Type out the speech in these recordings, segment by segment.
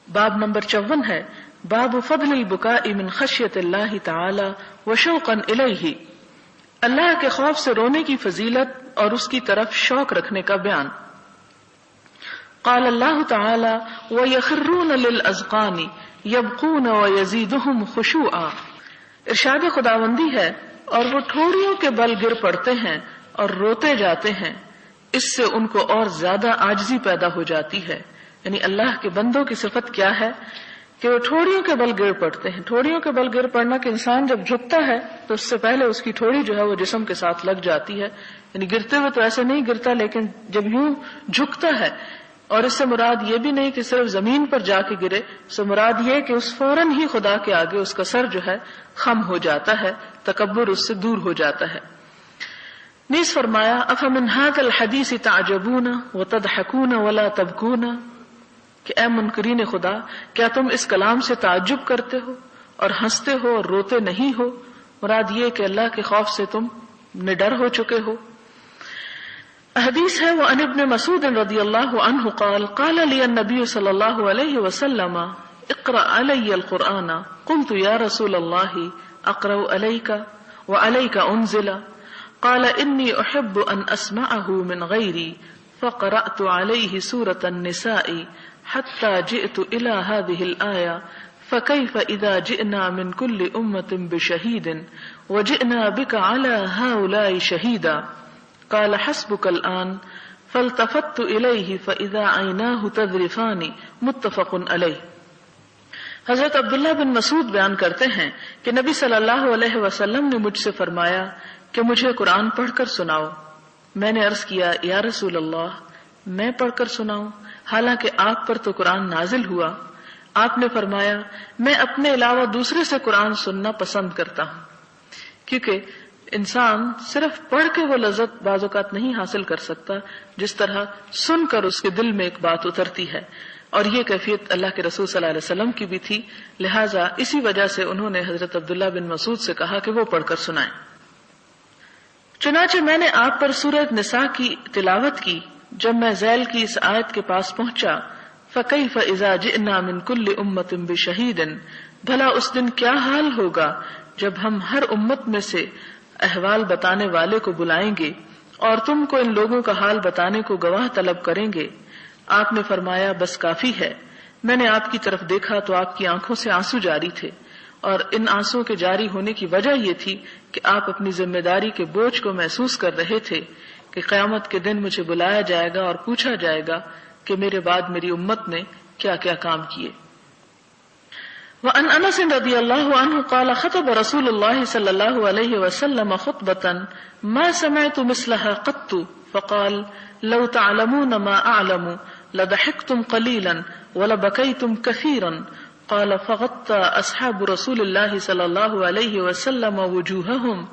باب نمبر 54 ہے باب فضل البکاء من خشیت اللہ تعالی وشوقا الیہ، اللہ کے خوف سے رونے کی فضیلت اور اس کی طرف شوق رکھنے کا بیان۔ قال اللہ تعالی وَيَخِرُّونَ لِلْأَذْقَانِ يَبْكُونَ وَيَزِيدُهُمْ خُشُوعًا، ارشاد خداوندی ہے اور وہ ٹھوڑیوں کے بل گر پڑتے ہیں اور روتے جاتے ہیں، اس سے ان کو اور زیادہ عاجزی پیدا ہو جاتی ہے۔ یعنی اللہ کے بندوں کی صفت کیا ہے کہ وہ ٹھوڑیوں کے بل گر پڑتے ہیں۔ ٹھوڑیوں کے بل گر پڑنا کہ انسان جب جھکتا ہے تو اس سے پہلے اس کی ٹھوڑی جو ہے وہ جسم کے ساتھ لگ جاتی ہے، یعنی گرتے ہوئے تو ایسے نہیں گرتا، لیکن جب یوں جھکتا ہے، اور اس سے مراد یہ بھی نہیں کہ صرف زمین پر جا کے گرے، اس سے مراد یہ کہ اس فوراً ہی خدا کے آگے اس کا سر جو ہے خم ہو جاتا ہے، تکبر اس سے دور ہو جاتا ہے۔ نیز فرمایا افمن ھذا الحدیث تعجبون وتضحکون ولا تبکون، کہ اے منکرین خدا کیا تم اس کلام سے تعجب کرتے ہو اور ہنستے ہو اور روتے نہیں ہو؟ مراد یہ کہ اللہ کے خوف سے تم نڈر ہو چکے ہو۔ حدیث ہے وعن ابن مسعود رضی اللہ عنہ قال قال لی النبی صلی اللہ علیہ وسلم اقرأ علی القرآن قلت یا رسول اللہ اقرأ علیک وعلیک انزل قال انی احب ان اسمعه من غیری فقرأت علیہ سورة النساء حتى جئت الى هذه الآية فكيف اذا جئنا من كل امة بشهيد وجئنا بك على هؤلاء شهيدا قال حسبك الآن فالتفت إليه فإذا عيناه تذرفان متفق علیہ۔ حضرت عبداللہ بن مسعود بیان کرتے ہیں کہ نبی صلی اللہ علیہ وسلم نے مجھ سے فرمایا کہ مجھے قرآن پڑھ کر سناؤ۔ میں نے عرض کیا یا رسول اللہ میں پڑھ کر سناؤں حالانکہ آپ پر تو قرآن نازل ہوا؟ آپ نے فرمایا میں اپنے علاوہ دوسرے سے قرآن سننا پسند کرتا ہوں، کیونکہ انسان صرف پڑھ کے وہ لذت بعض اوقات نہیں حاصل کر سکتا جس طرح سن کر اس کے دل میں ایک بات اترتی ہے، اور یہ کیفیت اللہ کے رسول صلی اللہ علیہ وسلم کی بھی تھی، لہٰذا اسی وجہ سے انہوں نے حضرت عبداللہ بن مسعود سے کہا کہ وہ پڑھ کر سنائیں۔ چنانچہ میں نے آپ پر سورہ نساء کی تلاوت کی جب میں ذیل کی اس آیت کے پاس پہنچا فَكَيْفَ إِذَا جِئْنَا مِن كُلِّ أُمَّةٍ بِشَهِيدٍ، بھلا اس دن کیا حال ہوگا جب ہم ہر امت میں سے احوال بتانے والے کو بلائیں گے اور تم کو ان لوگوں کا حال بتانے کو گواہ طلب کریں گے۔ آپ نے فرمایا بس کافی ہے۔ میں نے آپ کی طرف دیکھا تو آپ کی آنکھوں سے آنسو جاری تھے، اور ان آنسو کے جاری ہونے کی وجہ یہ تھی کہ آپ اپنی ذمہ داری کے بوجھ کو محسوس کر رہے تھے کہ قیامت کے دن مجھے بلایا جائے گا اور پوچھا جائے گا کہ میرے بعد میری امت نے کیا کیا کام کیے۔ وعن انس رضی اللہ عنہ قال خطب رسول اللہ صلی اللہ علیہ وسلم خطبۃ ما سمعت مثلها قط فقال لو تعلمون ما اعلم لضحكتم قليلا ولبكيتم كثيرا قال فغطى اصحاب رسول اللہ صلی اللہ علیہ وسلم وجوههم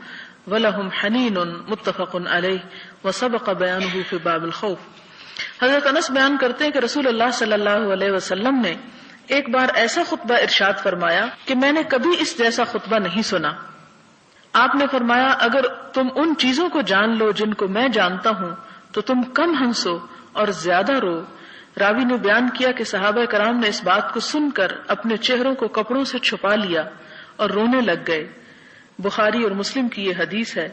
ولهم حنین متفق علیہ وسبق بیانہ فی باب الخوف۔ حضرت انس بیان کرتے ہیں کہ رسول اللہ صلی اللہ علیہ وسلم نے ایک بار ایسا خطبہ ارشاد فرمایا کہ میں نے کبھی اس جیسا خطبہ نہیں سنا۔ آپ نے فرمایا اگر تم ان چیزوں کو جان لو جن کو میں جانتا ہوں تو تم کم ہنسو اور زیادہ رو۔ راوی نے بیان کیا کہ صحابہ کرام نے اس بات کو سن کر اپنے چہروں کو کپڑوں سے چھپا لیا اور رونے لگ گئے۔ بخاری اور مسلم کی یہ حدیث ہے،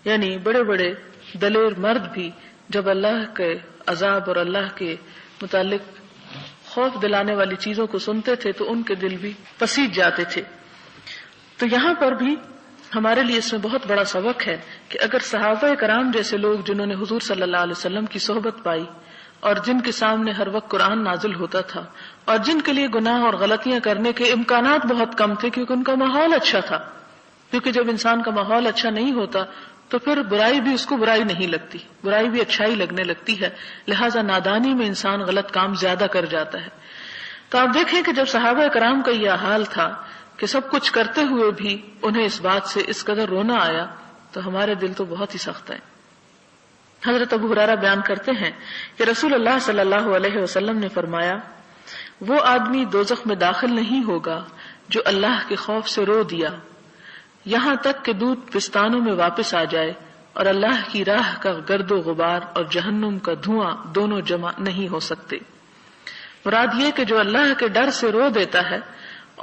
یعنی بڑے بڑے دلیر مرد بھی جب اللہ کے عذاب اور اللہ کے متعلق خوف دلانے والی چیزوں کو سنتے تھے تو ان کے دل بھی پسیج جاتے تھے۔ تو یہاں پر بھی ہمارے لیے اس میں بہت بڑا سبق ہے کہ اگر صحابہ کرام جیسے لوگ جنہوں نے حضور صلی اللہ علیہ وسلم کی صحبت پائی اور جن کے سامنے ہر وقت قرآن نازل ہوتا تھا اور جن کے لیے گناہ اور غلطیاں کرنے کے امکانات بہت کم تھے کیونکہ ان کا ماحول اچھا تھا، کیونکہ جب انسان کا ماحول اچھا نہیں ہوتا تو پھر برائی بھی اس کو برائی نہیں لگتی، برائی بھی اچھائی لگنے لگتی ہے، لہٰذا نادانی میں انسان غلط کام زیادہ کر جاتا ہے۔ تو آپ دیکھیں کہ جب صحابہ کرام کا یہ حال تھا کہ سب کچھ کرتے ہوئے بھی انہیں اس بات سے اس قدر رونا آیا تو ہمارے دل تو بہت ہی سخت ہے۔ حضرت ابو ہریرہ بیان کرتے ہیں کہ رسول اللہ صلی اللہ علیہ وسلم نے فرمایا وہ آدمی دوزخ میں داخل نہیں ہوگا جو اللہ کے خوف سے رو دیا یہاں تک کہ دودھ پستانوں میں واپس آ جائے اور اللہ کی راہ کا گرد و غبار اور جہنم کا دھواں دونوں جمع نہیں ہو سکتے۔ مراد یہ کہ جو اللہ کے ڈر سے رو دیتا ہے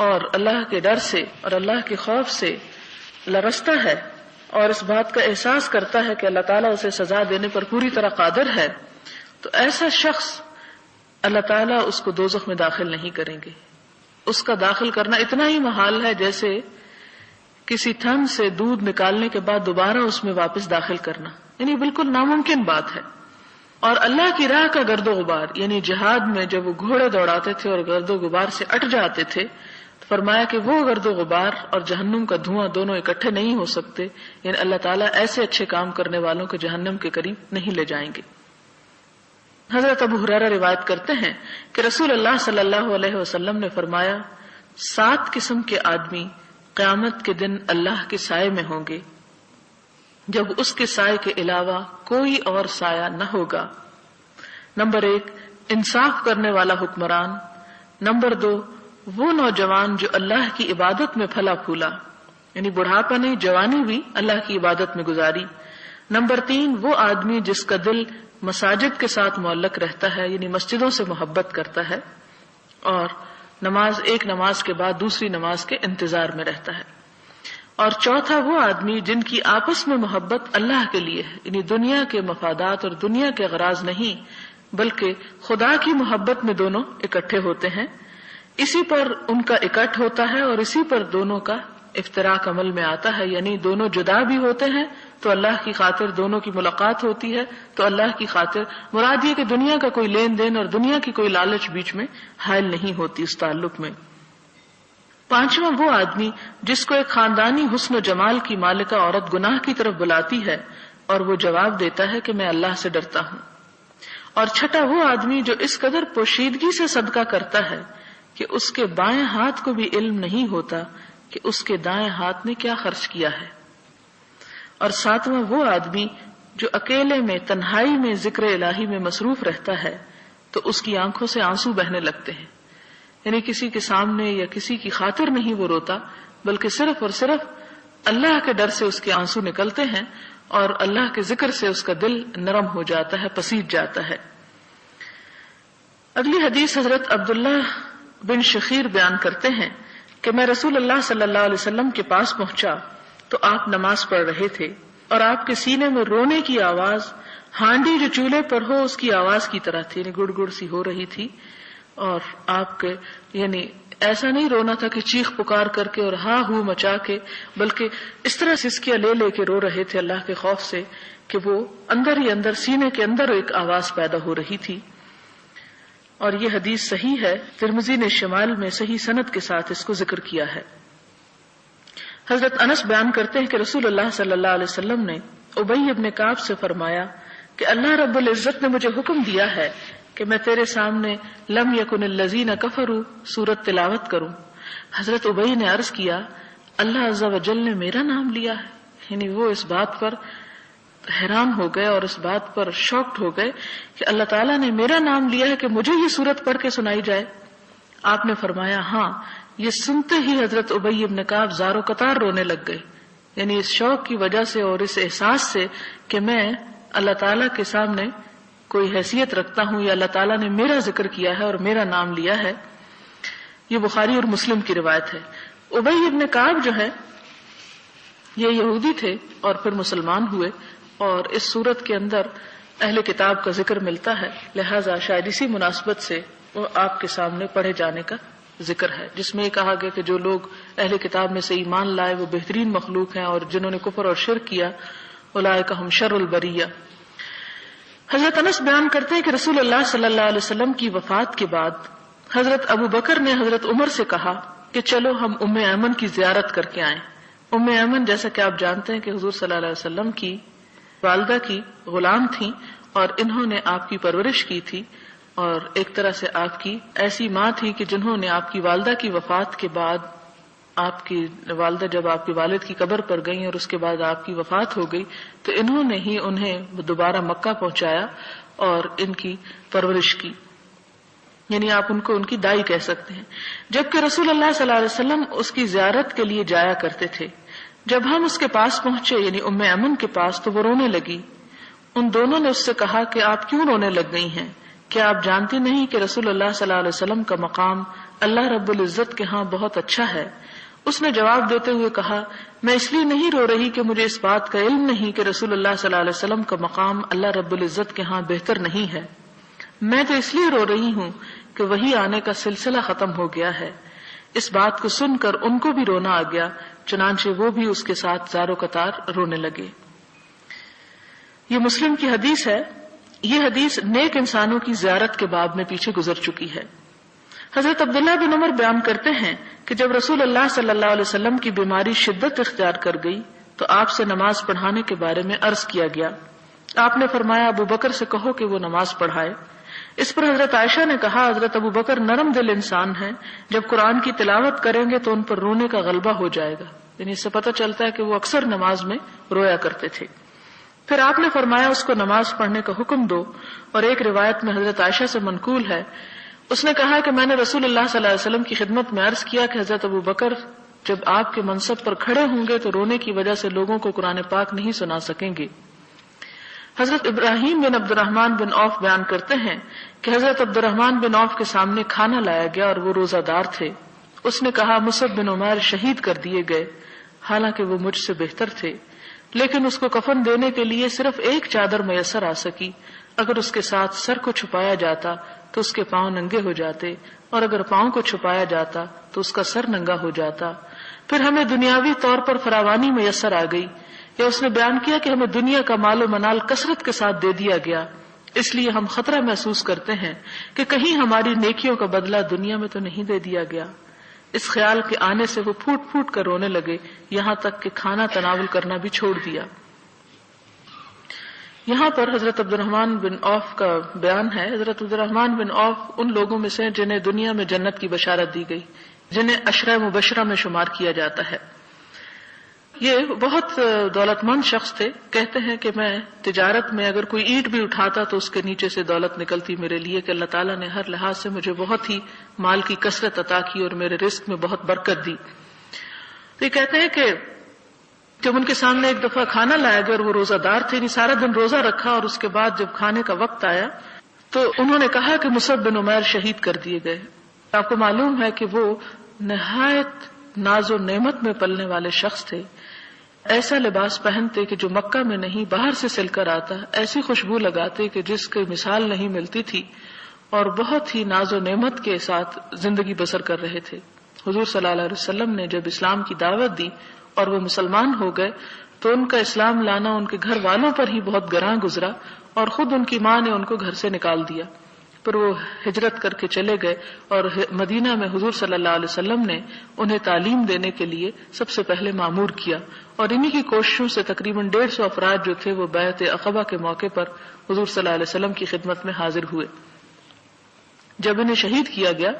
اور اللہ کے ڈر سے اور اللہ کے خوف سے لرزتا ہے اور اس بات کا احساس کرتا ہے کہ اللہ تعالیٰ اسے سزا دینے پر پوری طرح قادر ہے، تو ایسا شخص اللہ تعالیٰ اس کو دوزخ میں داخل نہیں کریں گے. اس کا داخل کرنا اتنا ہی محال ہے جیسے کسی تھن سے دودھ نکالنے کے بعد دوبارہ اس میں واپس داخل کرنا، یعنی بالکل ناممکن بات ہے. اور اللہ کی راہ کا گرد و غبار، یعنی جہاد میں جب وہ گھوڑے دوڑاتے تھے اور گرد و غبار سے اٹ جاتے تھے، فرمایا کہ وہ گرد و غبار اور جہنم کا دھواں دونوں اکٹھے نہیں ہو سکتے، یعنی اللہ تعالیٰ ایسے اچھے کام کرنے والوں کو جہنم کے قریب نہیں لے جائیں گے. حضرت ابو ہریرہ روایت کرتے ہیں کہ رسول اللہ صلی اللہ علیہ وسلم نے فرمایا 7 قسم کے آدمی قیامت کے دن اللہ کے سائے میں ہوں گے جب اس کے سائے کے علاوہ کوئی اور سایہ نہ ہوگا. نمبر 1 انصاف کرنے والا حکمران. نمبر 2 وہ نوجوان جو اللہ کی عبادت میں پھلا پھولا، یعنی بڑھاپا نہیں جوانی بھی اللہ کی عبادت میں گزاری. نمبر 3 وہ آدمی جس کا دل مساجد کے ساتھ معلق رہتا ہے، یعنی مسجدوں سے محبت کرتا ہے اور ایک نماز کے بعد دوسری نماز کے انتظار میں رہتا ہے. اور چوتھا وہ آدمی جن کی آپس میں محبت اللہ کے لیے ہے، یعنی دنیا کے مفادات اور دنیا کے غراض نہیں بلکہ خدا کی محبت میں دونوں اکٹھے ہوتے ہیں. اسی پر ان کا اکٹھ ہوتا ہے اور اسی پر دونوں کا افتراق عمل میں آتا ہے، یعنی دونوں جدا بھی ہوتے ہیں تو اللہ کی خاطر دونوں کی ملاقات ہوتی ہے، تو اللہ کی خاطر مراد یہ کہ دنیا کا کوئی لین دین اور دنیا کی کوئی لالچ بیچ میں حائل نہیں ہوتی اس تعلق میں. 5واں وہ آدمی جس کو ایک خاندانی حسن و جمال کی مالکہ عورت گناہ کی طرف بلاتی ہے اور وہ جواب دیتا ہے کہ میں اللہ سے ڈرتا ہوں. اور 6واں وہ آدمی جو اس قدر پوشیدگی سے صدقہ کرتا ہے کہ اس کے بائیں ہاتھ کو بھی علم نہیں ہوتا کہ اس کے دائیں ہاتھ نے کیا خرچ کیا ہے. اور 7واں وہ آدمی جو اکیلے میں تنہائی میں ذکر الہی میں مصروف رہتا ہے تو اس کی آنکھوں سے آنسو بہنے لگتے ہیں، یعنی کسی کے سامنے یا کسی کی خاطر نہیں وہ روتا بلکہ صرف اور صرف اللہ کے ڈر سے اس کے آنسو نکلتے ہیں اور اللہ کے ذکر سے اس کا دل نرم ہو جاتا ہے، پسیج جاتا ہے. اگلی حدیث حضرت عبداللہ بن شخیر بیان کرتے ہیں کہ میں رسول اللہ صلی اللہ علیہ وسلم کے پاس پہنچا تو آپ نماز پڑھ رہے تھے اور آپ کے سینے میں رونے کی آواز ہانڈی جو چولہے پر ہو اس کی آواز کی طرح تھی، یعنی گڑ گڑ سی ہو رہی تھی. اور آپ کے یعنی ایسا نہیں رونا تھا کہ چیخ پکار کر کے اور ہاں ہو مچا کے، بلکہ اس طرح سسکیاں لے لے کے رو رہے تھے اللہ کے خوف سے کہ وہ اندر ہی اندر سینے کے اندر ایک آواز پیدا ہو رہی تھی. اور یہ حدیث صحیح ہے، ترمذی نے شمال میں صحیح سند کے ساتھ اس کو ذکر کیا ہے. حضرت انس بیان کرتے ہیں کہ رسول اللہ صلی اللہ علیہ وسلم نے ابی ابن کعب سے فرمایا کہ اللہ رب العزت نے مجھے حکم دیا ہے کہ میں تیرے سامنے لم یکن الذین کفروا سورت تلاوت کروں. حضرت ابی نے عرض کیا اللہ عز و جل نے میرا نام لیا ہے، یعنی وہ اس بات پر حیران ہو گئے اور اس بات پر شاکڈ ہو گئے کہ اللہ تعالیٰ نے میرا نام لیا ہے کہ مجھے یہ سورت پڑھ کے سنائی جائے. آپ نے فرمایا ہاں. یہ سنتے ہی حضرت ابی ابن کعب زار و قطار رونے لگ گئے، یعنی اس شوق کی وجہ سے اور اس احساس سے کہ میں اللہ تعالیٰ کے سامنے کوئی حیثیت رکھتا ہوں یا اللہ تعالیٰ نے میرا ذکر کیا ہے اور میرا نام لیا ہے. یہ بخاری اور مسلم کی روایت ہے. ابی ابن کعب جو ہے یہ یہودی تھے اور پھر مسلمان ہوئے، اور اس صورت کے اندر اہل کتاب کا ذکر ملتا ہے، لہذا شاید اسی مناسبت سے وہ آپ کے سامنے پڑھے جانے کا ذکر ہے، جس میں یہ کہا گیا کہ جو لوگ اہل کتاب میں سے ایمان لائے وہ بہترین مخلوق ہیں اور جنہوں نے کفر اور شرک کیا اولئک ہم شر البریہ. حضرت انس بیان کرتے ہیں کہ رسول اللہ صلی اللہ علیہ وسلم کی وفات کے بعد حضرت ابو بکر نے حضرت عمر سے کہا کہ چلو ہم ام ایمن کی زیارت کر کے آئیں. ام ایمن جیسا کہ آپ جانتے ہیں کہ حضور صلی اللہ علیہ وسلم کی والدہ کی غلام تھیں اور انہوں نے آپ کی پرورش کی تھی، اور ایک طرح سے آپ کی ایسی ماں تھی کہ جنہوں نے آپ کی والدہ کی وفات کے بعد، آپ کی والدہ جب آپ کے والد کی قبر پر گئیں اور اس کے بعد آپ کی وفات ہو گئی تو انہوں نے ہی انہیں دوبارہ مکہ پہنچایا اور ان کی پرورش کی، یعنی آپ ان کو ان کی دائی کہہ سکتے ہیں. جبکہ رسول اللہ صلی اللہ علیہ وسلم اس کی زیارت کے لیے جایا کرتے تھے. جب ہم اس کے پاس پہنچے یعنی ام ایمن کے پاس تو وہ رونے لگی. ان دونوں نے اس سے کہا کہ آپ کیوں رونے لگ گئی ہیں؟ کیا آپ جانتی نہیں کہ رسول اللہ صلی اللہ علیہ وسلم کا مقام اللہ رب العزت کے ہاں بہت اچھا ہے؟ اس نے جواب دیتے ہوئے کہا، میں اس لیے نہیں رو رہی کہ مجھے اس بات کا علم نہیں کہ رسول اللہ صلی اللہ علیہ وسلم کا مقام اللہ رب العزت کے ہاں بہتر نہیں ہے، میں تو اس لیے رو رہی ہوں کہ وحی آنے کا سلسلہ ختم ہو گیا ہے۔ اس بات کو سن کر ان کو بھی رونا آ گیا، چنانچہ وہ بھی اس کے ساتھ زار و قطار رونے لگے۔ یہ مسلم کی حدیث ہے۔ یہ حدیث نیک انسانوں کی زیارت کے باب میں پیچھے گزر چکی ہے۔ حضرت عبداللہ بن عمر بیان کرتے ہیں کہ جب رسول اللہ صلی اللہ علیہ وسلم کی بیماری شدت اختیار کر گئی تو آپ سے نماز پڑھانے کے بارے میں عرض کیا گیا۔ آپ نے فرمایا، ابو بکر سے کہو کہ وہ نماز پڑھائے۔ اس پر حضرت عائشہ نے کہا، حضرت ابو بکر نرم دل انسان ہیں، جب قرآن کی تلاوت کریں گے تو ان پر رونے کا غلبہ ہو جائے گا، یعنی اس سے پتہ چلتا ہے کہ وہ اکثر نماز میں رویا کرتے تھے۔ پھر آپ نے فرمایا، اس کو نماز پڑھنے کا حکم دو۔ اور ایک روایت میں حضرت عائشہ سے منقول ہے، اس نے کہا کہ میں نے رسول اللہ صلی اللہ علیہ وسلم کی خدمت میں عرض کیا کہ حضرت ابو بکر جب آپ کے منصب پر کھڑے ہوں گے تو رونے کی وجہ سے لوگوں کو قرآن پاک نہیں سنا سکیں گے۔ حضرت ابراہیم بن عبد الرحمن بن عوف بیان کرتے ہیں کہ حضرت عبد الرحمن بن عوف کے سامنے کھانا لایا گیا اور وہ روزہ دار تھے۔ اس نے کہا، مصعب بن عمیر شہید کر دیے گئے، حالانکہ وہ مجھ سے بہتر تھے، لیکن اس کو کفن دینے کے لیے صرف ایک چادر میسر آ سکی۔ اگر اس کے ساتھ سر کو چھپایا جاتا تو اس کے پاؤں ننگے ہو جاتے، اور اگر پاؤں کو چھپایا جاتا تو اس کا سر ننگا ہو جاتا۔ پھر ہمیں دنیاوی طور پر فراوانی میسر آ گئی، یا اس نے بیان کیا کہ ہمیں دنیا کا مال و منال کثرت کے ساتھ دے دیا گیا، اس لیے ہم خطرہ محسوس کرتے ہیں کہ کہیں ہماری نیکیوں کا بدلہ دنیا میں تو نہیں دے دیا گیا۔ اس خیال کے آنے سے وہ پھوٹ پھوٹ کر رونے لگے، یہاں تک کہ کھانا تناول کرنا بھی چھوڑ دیا۔ یہاں پر حضرت عبد الرحمن بن عوف کا بیان ہے۔ حضرت عبد الرحمن بن عوف ان لوگوں میں سے جنہیں دنیا میں جنت کی بشارت دی گئی، جنہیں عشرہ مبشرہ میں شمار کیا جاتا ہے۔ یہ بہت دولت مند شخص تھے۔ کہتے ہیں کہ میں تجارت میں اگر کوئی اینٹ بھی اٹھاتا تو اس کے نیچے سے دولت نکلتی میرے لیے، کہ اللہ تعالیٰ نے ہر لحاظ سے مجھے بہت ہی مال کی کثرت عطا کی اور میرے رزق میں بہت برکت دی۔ تو یہ کہتے ہیں کہ جب ان کے سامنے ایک دفعہ کھانا لایا گیا اور وہ روزہ دار تھے، سارا دن روزہ رکھا، اور اس کے بعد جب کھانے کا وقت آیا تو انہوں نے کہا کہ مصعب بن عمیر شہید کر دیے گئے۔ آپ کو معلوم ہے کہ وہ نہایت ناز و نعمت میں پلنے والے شخص تھے۔ ایسا لباس پہنتے کہ جو مکہ میں نہیں باہر سے سل کر آتا، ایسی خوشبو لگاتے کہ جس کی مثال نہیں ملتی تھی، اور بہت ہی ناز و نعمت کے ساتھ زندگی بسر کر رہے تھے۔ حضور صلی اللہ علیہ وسلم نے جب اسلام کی دعوت دی اور وہ مسلمان ہو گئے تو ان کا اسلام لانا ان کے گھر والوں پر ہی بہت گراں گزرا، اور خود ان کی ماں نے ان کو گھر سے نکال دیا۔ پھر وہ ہجرت کر کے چلے گئے، اور مدینہ میں حضور صلی اللہ علیہ وسلم نے انہیں تعلیم دینے کے لیے سب سے پہلے مامور کیا، اور انہی کی کوششوں سے تقریباً 150 افراد جو تھے وہ بیعت عقبہ کے موقع پر حضور صلی اللہ علیہ وسلم کی خدمت میں حاضر ہوئے۔ جب انہیں شہید کیا گیا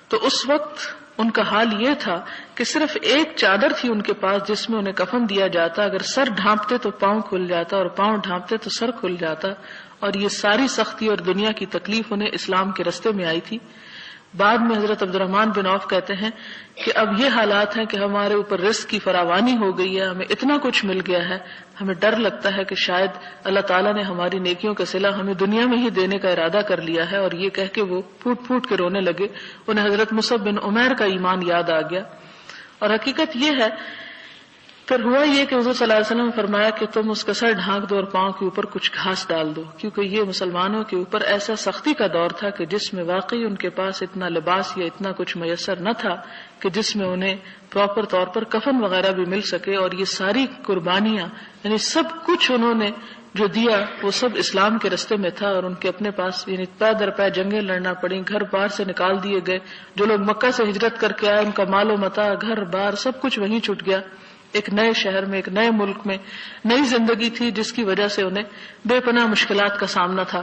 تو اس وقت ان کا حال یہ تھا کہ صرف ایک چادر تھی ان کے پاس جس میں انہیں کفن دیا جاتا، اگر سر ڈھانپتے تو پاؤں کھل جاتا اور پاؤں ڈھانپتے تو سر کھل جاتا، اور یہ ساری سختی اور دنیا کی تکلیف انہیں اسلام کے رستے میں آئی تھی۔ بعد میں حضرت عبد الرحمن بن عوف کہتے ہیں کہ اب یہ حالات ہیں کہ ہمارے اوپر رزق کی فراوانی ہو گئی ہے، ہمیں اتنا کچھ مل گیا ہے، ہمیں ڈر لگتا ہے کہ شاید اللہ تعالیٰ نے ہماری نیکیوں کا صلہ ہمیں دنیا میں ہی دینے کا ارادہ کر لیا ہے، اور یہ کہہ کے وہ پھوٹ پھوٹ کے رونے لگے۔ انہیں حضرت مصعب بن عمیر کا ایمان یاد آ گیا۔ اور حقیقت یہ ہے، پھر ہوا یہ کہ حضور صلی اللہ علیہ وسلم نے فرمایا کہ تم اس کا سر ڈھانک دو اور پاؤں کے اوپر کچھ گھاس ڈال دو، کیونکہ یہ مسلمانوں کے اوپر ایسا سختی کا دور تھا کہ جس میں واقعی ان کے پاس اتنا لباس یا اتنا کچھ میسر نہ تھا کہ جس میں انہیں پراپر طور پر کفن وغیرہ بھی مل سکے، اور یہ ساری قربانیاں یعنی سب کچھ انہوں نے جو دیا وہ سب اسلام کے رستے میں تھا، اور ان کے اپنے پاس یعنی پے در پے جنگیں لڑنا پڑی، گھر بار سے نکال دیے گئے۔ جو لوگ مکہ سے ہجرت کر کے آئے ان کا مال و متاع، گھر بار سب کچھ وہیں چھٹ گیا۔ ایک نئے شہر میں، ایک نئے ملک میں نئی زندگی تھی جس کی وجہ سے انہیں بے پناہ مشکلات کا سامنا تھا،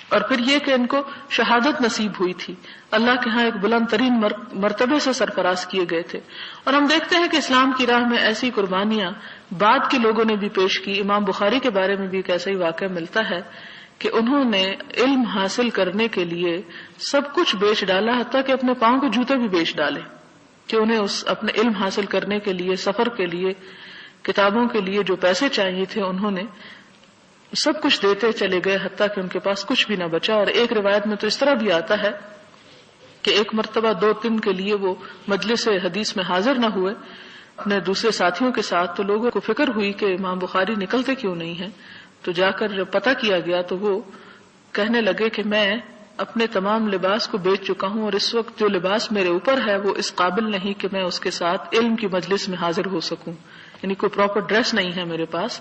اور پھر یہ کہ ان کو شہادت نصیب ہوئی تھی، اللہ کے ہاں ایک بلند ترین مرتبے سے سرفراز کیے گئے تھے۔ اور ہم دیکھتے ہیں کہ اسلام کی راہ میں ایسی قربانیاں بعد کے لوگوں نے بھی پیش کی۔ امام بخاری کے بارے میں بھی ایک ایسا ہی واقعہ ملتا ہے کہ انہوں نے علم حاصل کرنے کے لیے سب کچھ بیچ ڈالا، حتیٰ کہ اپنے پاؤں کے جوتے بھی بیچ ڈالے، کہ انہیں اس اپنے علم حاصل کرنے کے لیے، سفر کے لیے، کتابوں کے لیے جو پیسے چاہیے تھے انہوں نے سب کچھ دیتے چلے گئے حتیٰ کہ ان کے پاس کچھ بھی نہ بچا. اور ایک روایت میں تو اس طرح بھی آتا ہے کہ ایک مرتبہ 2 دن کے لیے وہ مجلس حدیث میں حاضر نہ ہوئے اپنے دوسرے ساتھیوں کے ساتھ. تو لوگوں کو فکر ہوئی کہ امام بخاری نکلتے کیوں نہیں ہیں. تو جا کر جب پتہ کیا گیا تو وہ کہنے لگے کہ میں اپنے تمام لباس کو بیچ چکا ہوں، اور اس وقت جو لباس میرے اوپر ہے وہ اس قابل نہیں کہ میں اس کے ساتھ علم کی مجلس میں حاضر ہو سکوں، یعنی کوئی پراپر ڈریس نہیں ہے میرے پاس.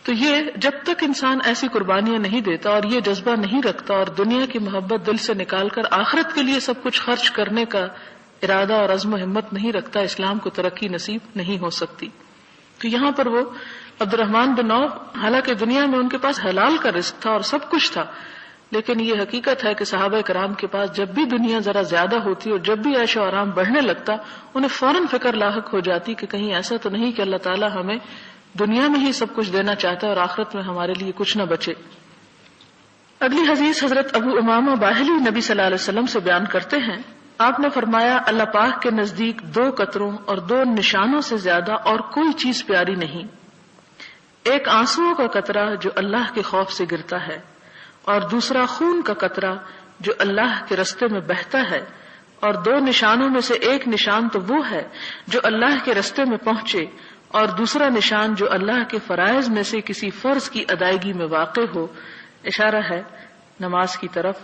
تو یہ جب تک انسان ایسی قربانیاں نہیں دیتا اور یہ جذبہ نہیں رکھتا اور دنیا کی محبت دل سے نکال کر آخرت کے لیے سب کچھ خرچ کرنے کا ارادہ اور عزم و ہمت نہیں رکھتا، اسلام کو ترقی نصیب نہیں ہو سکتی. تو یہاں پر وہ عبد الرحمن بن عوف، حالانکہ دنیا میں ان کے پاس حلال کا رزق تھا اور سب کچھ تھا، لیکن یہ حقیقت ہے کہ صحابہ کرام کے پاس جب بھی دنیا ذرا زیادہ ہوتی اور جب بھی عیش و آرام بڑھنے لگتا، انہیں فوراً فکر لاحق ہو جاتی کہ کہیں ایسا تو نہیں کہ اللہ تعالیٰ ہمیں دنیا میں ہی سب کچھ دینا چاہتا ہے اور آخرت میں ہمارے لیے کچھ نہ بچے. اگلی حدیث حضرت ابو امامہ باہلی نبی صلی اللہ علیہ وسلم سے بیان کرتے ہیں، آپ نے فرمایا اللہ پاک کے نزدیک 2 قطروں اور 2 نشانوں سے زیادہ اور کوئی چیز پیاری نہیں. ایک آنسوؤں کا قطرہ جو اللہ کے خوف سے گرتا ہے، اور دوسرا خون کا قطرہ جو اللہ کے رستے میں بہتا ہے. اور 2 نشانوں میں سے ایک نشان تو وہ ہے جو اللہ کے رستے میں پہنچے، اور دوسرا نشان جو اللہ کے فرائض میں سے کسی فرض کی ادائیگی میں واقع ہو. اشارہ ہے نماز کی طرف.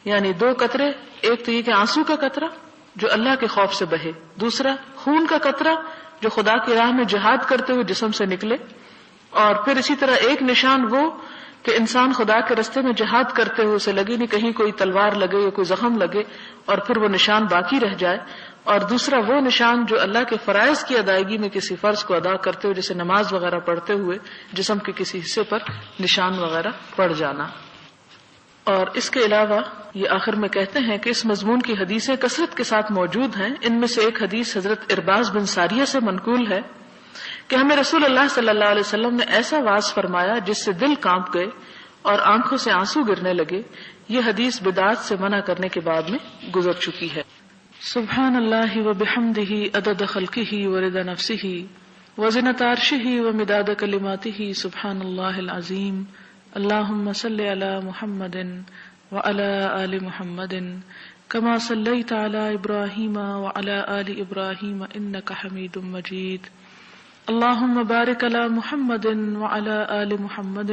یعنی 2 قطرے، ایک تو یہ کہ آنسو کا قطرہ جو اللہ کے خوف سے بہے، دوسرا خون کا قطرہ جو خدا کی راہ میں جہاد کرتے ہوئے جسم سے نکلے. اور پھر اسی طرح ایک نشان وہ کہ انسان خدا کے رستے میں جہاد کرتے ہوئے اسے لگے نہیں کہیں کوئی تلوار لگے یا کوئی زخم لگے اور پھر وہ نشان باقی رہ جائے. اور دوسرا وہ نشان جو اللہ کے فرائض کی ادائیگی میں کسی فرض کو ادا کرتے ہوئے، جیسے نماز وغیرہ پڑھتے ہوئے جسم کے کسی حصے پر نشان وغیرہ پڑ جانا. اور اس کے علاوہ یہ آخر میں کہتے ہیں کہ اس مضمون کی حدیثیں کثرت کے ساتھ موجود ہیں. ان میں سے ایک حدیث حضرت ارباز بن ساریہ سے منقول ہے کہ ہمیں رسول اللہ صلی اللہ علیہ وسلم نے ایسا واعظ فرمایا جس سے دل کانپ گئے اور آنکھوں سے آنسو گرنے لگے. یہ حدیث بدعات سے منع کرنے کے بعد میں گزر چکی ہے. سبحان اللہ وبحمدہ عدد خلقہ ورضا نفسہ وزنۃ عرشہ ومداد کلماتہ. سبحان اللہ العظیم. اللہم صلی علی محمد وعلی آل محمد کما صلیت علی ابراہیم وعلی آل ابراہیم انک حمید مجید. اللہم بارک علی محمد وعلی آل محمد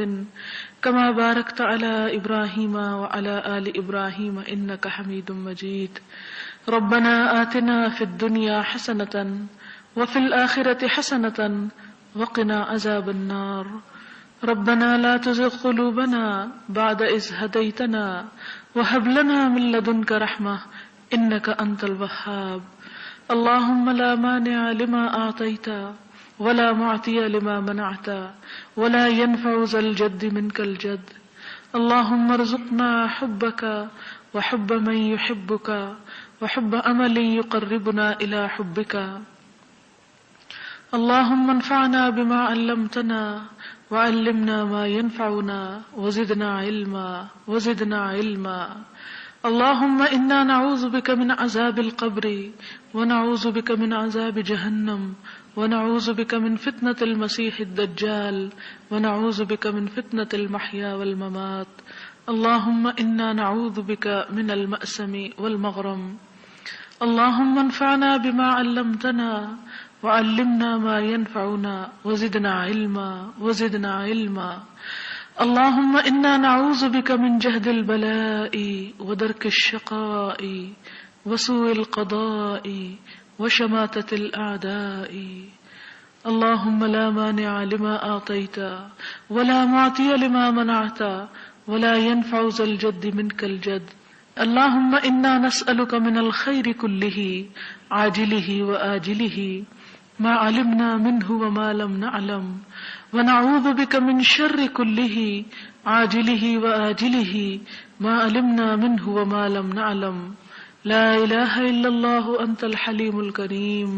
کما بارکت علی ابراہیم وعلی آل ابراہیم انک حمید مجید. ربنا آتنا فی الدنیا حسنۃ وفی الآخرۃ حسنۃ وقنا عذاب النار. ربنا لا تزغ قلوبنا بعد إذ هديتنا وهب لنا من لدنك رحمة إنك أنت الوهاب. اللهم لا مانع لما أعطيت ولا معطي لما منعت ولا ينفع ذا الجد منك الجد. اللهم ارزقنا حبك وحب من يحبك وحب عمل يقربنا إلى حبك. اللهم انفعنا بما علمتنا وعلمنا ما ينفعنا وزدنا علما. اللهم إنا نعوذ بك من عذاب القبر ونعوذ بك من عذاب جهنم ونعوذ بك من فتنة المسيح الدجال ونعوذ بك من فتنة المحيا والممات. اللهم إنا نعوذ بك من المأسم والمغرم. اللهم انفعنا بما علمتنا وعلمنا ما ينفعنا وزدنا علما. اللهم إنا نعوذ بك من جهد البلاء ودرك الشقاء وسوء القضاء وشماتة الأعداء. اللهم لا مانع لما أعطيت ولا معطي لما منعت ولا ينفع ذا الجد منك الجد. اللهم إنا نسألك من الخير كله عاجله وآجله ما علمنا منه وما لم نعلم ونعوذ بك من شر كله عاجله وآجله ما علمنا منه وما لم نعلم. لا إله إلا الله أنت الحليم الكريم.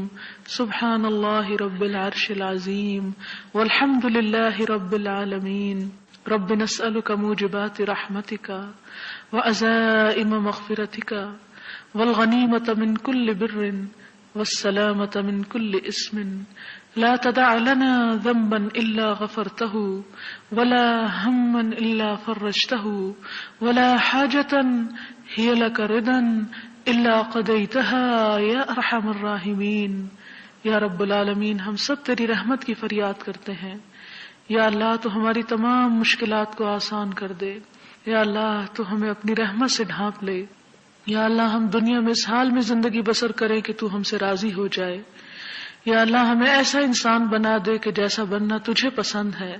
سبحان الله رب العرش العظيم والحمد لله رب العالمين. رب نسألك موجبات رحمتك وعزائم مغفرتك والغنيمة من كل بر والسلامة من كل اسم. لا تدع لنا ذنبا إلا غفرته ولا هما إلا فرجته ولا حاجة هي لك رضا إلا قضيتها يا أرحم الراحمين۔ یا رب العالمین، ہم سب تیری رحمت کی فریاد کرتے ہیں۔ یا اللہ تو ہماری تمام مشکلات کو آسان کر دے۔ یا اللہ تو ہمیں اپنی رحمت سے ڈھانپ لے۔ یا اللہ ہم دنیا میں اس حال میں زندگی بسر کریں کہ تو ہم سے راضی ہو جائے۔ یا اللہ ہمیں ایسا انسان بنا دے کہ جیسا بننا تجھے پسند ہے۔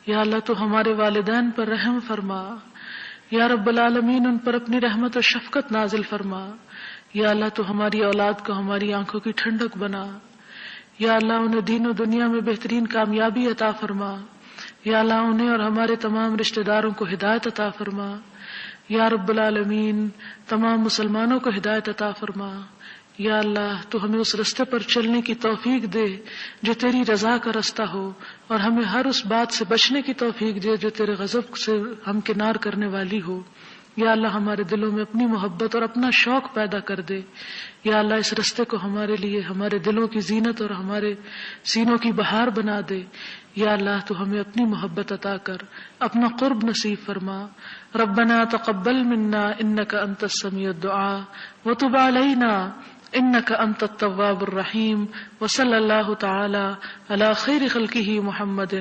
یا اللہ تو ہمارے والدین پر رحم فرما۔ یا رب العالمین ان پر اپنی رحمت و شفقت نازل فرما۔ یا اللہ تو ہماری اولاد کو ہماری آنکھوں کی ٹھنڈک بنا۔ یا اللہ انہیں دین و دنیا میں بہترین کامیابی عطا فرما۔ یا اللہ انہیں اور ہمارے تمام رشتہ داروں کو ہدایت عطا فرما۔ یا رب العالمین تمام مسلمانوں کو ہدایت عطا فرما۔ یا اللہ تو ہمیں اس رستے پر چلنے کی توفیق دے جو تیری رضا کا رستہ ہو، اور ہمیں ہر اس بات سے بچنے کی توفیق دے جو تیرے غضب سے ہم کنار کرنے والی ہو۔ یا اللہ ہمارے دلوں میں اپنی محبت اور اپنا شوق پیدا کر دے۔ یا اللہ اس رستے کو ہمارے لیے ہمارے دلوں کی زینت اور ہمارے سینوں کی بہار بنا دے۔ یا اللہ تو ہمیں اپنی محبت عطا کر، اپنا قرب نصیب فرما۔ ربنا تقبل منا انک انت السمیع الدعاء وتب علینا انک انت التواب الرحیم، وصلی اللہ تعالی علی خیر خلقہ محمد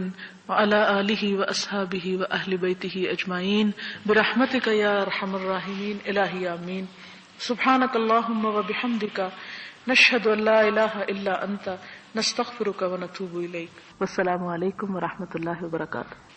وعلی آلہ واصحابہ واہل بیتہ اجمعین برحمتک یا ارحم الراحمین۔ الہی آمین۔ سبحانک اللہم وبحمدک نشہد ان لا الہ الا انت نستغفرک ونتوب الیک۔ والسلام علیکم ورحمۃ اللہ وبرکاتہ۔